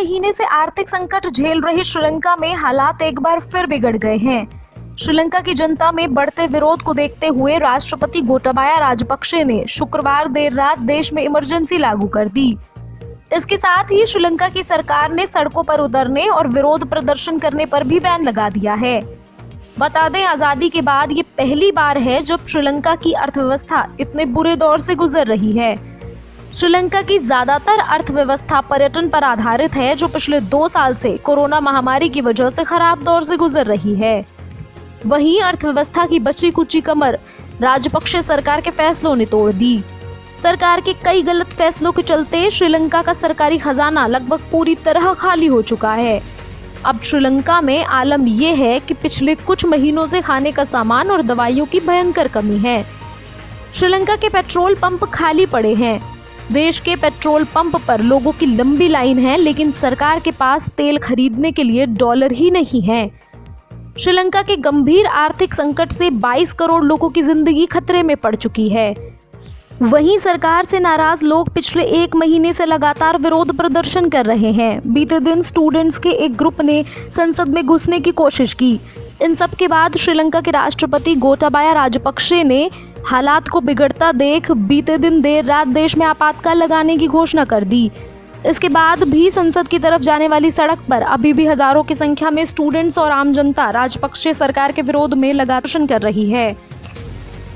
महीने से आर्थिक संकट झेल रही श्रीलंका में हालात एक बार फिर बिगड़ गए हैं। श्रीलंका की जनता में बढ़ते विरोध को देखते हुए राष्ट्रपति गोटाबाया राजपक्षे ने शुक्रवार देर रात देश में इमरजेंसी लागू कर दी। इसके साथ ही श्रीलंका की सरकार ने सड़कों पर उतरने और विरोध प्रदर्शन करने पर भी बैन लगा दिया है। बता दें, आजादी के बाद ये पहली बार है जब श्रीलंका की अर्थव्यवस्था इतने बुरे दौर से गुजर रही है। श्रीलंका की ज्यादातर अर्थव्यवस्था पर्यटन पर आधारित है, जो पिछले 2 साल से कोरोना महामारी की वजह से खराब दौर से गुजर रही है। वहीं अर्थव्यवस्था की बची कुची कमर राजपक्षे सरकार के फैसलों ने तोड़ दी। सरकार के कई गलत फैसलों के चलते श्रीलंका का सरकारी खजाना लगभग पूरी तरह खाली हो चुका है। अब श्रीलंका में आलम यह है कि पिछले कुछ महीनों से खाने का सामान और दवाइयों की भयंकर कमी है। श्रीलंका के पेट्रोल पंप खाली पड़े हैं। देश के पेट्रोल पंप पर लोगों की लंबी लाइन है, लेकिन सरकार के पास तेल खरीदने के लिए डॉलर ही नहीं है। श्रीलंका के गंभीर आर्थिक संकट से 22 करोड़ लोगों की जिंदगी खतरे में पड़ चुकी है। वहीं सरकार से नाराज लोग पिछले 1 महीने से लगातार विरोध प्रदर्शन कर रहे हैं। बीते दिन स्टूडेंट्स के एक ग्रुप ने संसद में घुसने की कोशिश की। इन सब के बाद श्रीलंका के राष्ट्रपति गोटाबाया राजपक्षे ने हालात को बिगड़ता देख बीते दिन देर रात देश में आपातकाल लगाने की घोषणा कर दी। इसके बाद भी संसद की तरफ जाने वाली सड़क पर अभी भी हजारों की संख्या में स्टूडेंट्स और आम जनता राजपक्षे सरकार के विरोध में लगातार कर रही है।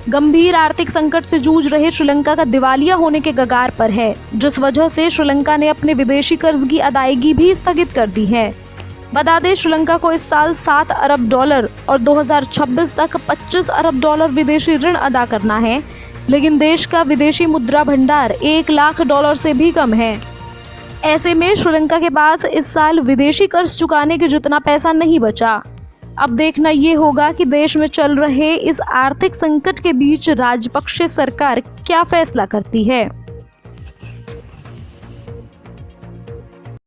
गंभीर आर्थिक संकट से जूझ रहे श्रीलंका का दिवालिया होने के कगार पर है, जिस वजह से श्रीलंका ने अपने विदेशी कर्ज की अदायगी भी स्थगित कर दी है। बता दें, श्रीलंका को इस साल $7 अरब और 2026 तक $25 अरब विदेशी ऋण अदा करना है, लेकिन देश का विदेशी मुद्रा भंडार $1 लाख से भी कम है। ऐसे में श्रीलंका के पास इस साल विदेशी कर्ज चुकाने के जितना पैसा नहीं बचा। अब देखना ये होगा कि देश में चल रहे इस आर्थिक संकट के बीच राजपक्षे सरकार क्या फैसला करती है।